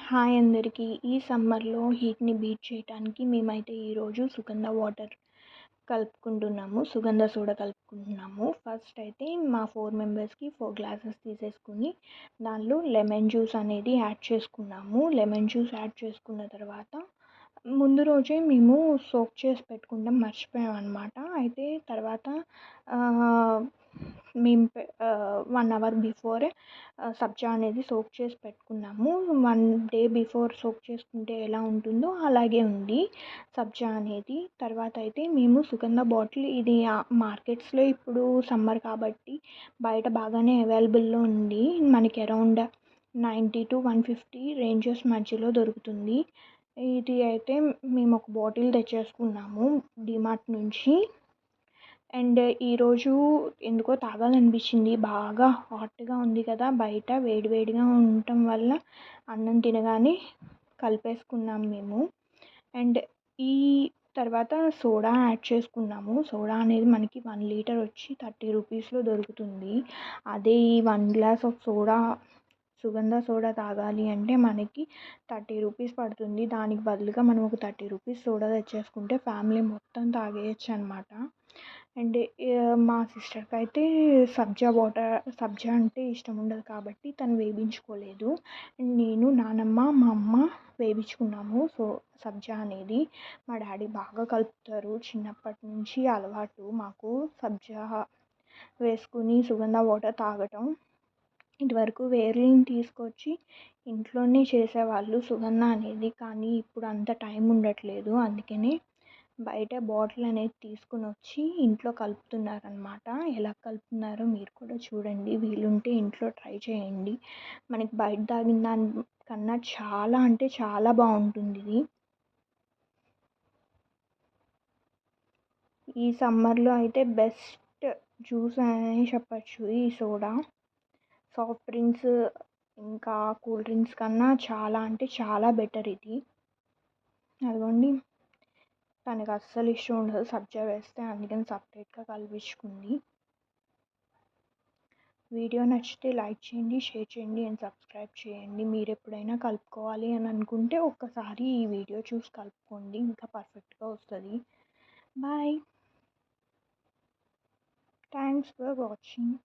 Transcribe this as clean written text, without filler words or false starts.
Hi అందరికీ. ఈ సమ్మర్‌లో హీట్‌ని బీట్ చేయటానికి మేమైతే ఈరోజు సుగంధ వాటర్ కలుపుకుంటున్నాము. సుగంధ సోడా కలుపుకుంటున్నాము. ఫస్ట్ అయితే మా 4 మెంబర్స్‌కి 4 గ్లాసెస్ తీసేసుకొని దానిలో లెమన్ జ్యూస్ అనేది యాడ్ చేసుకున్నాము. లెమన్ జ్యూస్ యాడ్ చేసుకున్న తర్వాత ముందు రోజే మేము సోక్ చేసి పెట్టుకుంటాం మర్చిపోయామన్నమాట. అయితే తర్వాత మేము 1 అవర్ బిఫోరే సబ్జా అనేది సోక్ చేసి పెట్టుకున్నాము. 1 డే బిఫోర్ సోక్ చేసుకుంటే ఎలా ఉంటుందో అలాగే ఉంది సబ్జా అనేది. తర్వాత అయితే మేము సుగంధ బాటిల్ ఇది మార్కెట్స్‌లో ఇప్పుడు సమ్మర్ కాబట్టి బయట బాగానే అవైలబుల్‌లో ఉంది. మనకి అరౌండ్ 90-150 రేంజెస్ మధ్యలో దొరుకుతుంది. ఇది అయితే మేము ఒక బాటిల్ తెచ్చేసుకున్నాము డీమార్ట్ నుంచి. అండ్ ఈరోజు ఎందుకో తాగాలనిపించింది. బాగా హాట్‌గా ఉంది కదా, బయట వేడివేడిగా ఉండటం వల్ల అన్నం తినగానే కలిపేసుకున్నాం మేము. అండ్ ఈ తర్వాత సోడా యాడ్ చేసుకున్నాము. సోడా అనేది మనకి 1 లీటర్ వచ్చి 30 రూపీస్‌లో దొరుకుతుంది. అదే ఈ 1 గ్లాస్ ఆఫ్ సోడా సుగంధ సోడా తాగాలి అంటే మనకి 30 రూపీస్ పడుతుంది. దానికి బదులుగా మనం ఒక 30 రూపీస్ సోడా తెచ్చేసుకుంటే ఫ్యామిలీ మొత్తం తాగేయచ్చు అనమాట. అండ్ మా సిస్టర్కి అయితే సబ్జా అంటే ఇష్టం ఉండదు కాబట్టి తను వేయించుకోలేదు. అండ్ నేను, నానమ్మ, మా అమ్మ వేయించుకున్నాము. సబ్జా అనేది మా డాడీ బాగా కలుపుతారు. చిన్నప్పటి నుంచి అలవాటు మాకు సబ్జా వేసుకుని సుగంధ వాటర్ తాగటం. ఇదివరకు వేర్లను తీసుకొచ్చి ఇంట్లోనే చేసేవాళ్ళు సుగంధ అనేది. కానీ ఇప్పుడు అంత టైం ఉండట్లేదు. అందుకని బయట బాటిల్ అనేది తీసుకుని వచ్చి ఇంట్లో కలుపుతున్నారనమాట. ఎలా కలుపుతున్నారో మీరు కూడా చూడండి. వీలుంటే ఇంట్లో ట్రై చేయండి. మనకి బయట తాగిన దానికన్నా చాలా అంటే చాలా బాగుంటుంది ఇది. ఈ సమ్మర్లో అయితే బెస్ట్ జ్యూస్ అని చెప్పచ్చు ఈ సోడా. సాఫ్ట్ డ్రింక్స్ ఇంకా కూల్ డ్రింక్స్ కన్నా చాలా అంటే చాలా బెటర్ ఇది. అదిగోండి, తనకి అస్సలు ఇష్టం ఉండదు సబ్జా వేస్తే, అందుకని సపరేట్గా కలిపించుకుంది. వీడియో నచ్చితే లైక్ చేయండి, షేర్ చేయండి అండ్ సబ్స్క్రైబ్ చేయండి. మీరు ఎప్పుడైనా కలుపుకోవాలి అని అనుకుంటే ఒక్కసారి ఈ వీడియో చూసి కలుపుకోండి, ఇంకా పర్ఫెక్ట్గా వస్తుంది. బాయ్. Thanks for watching.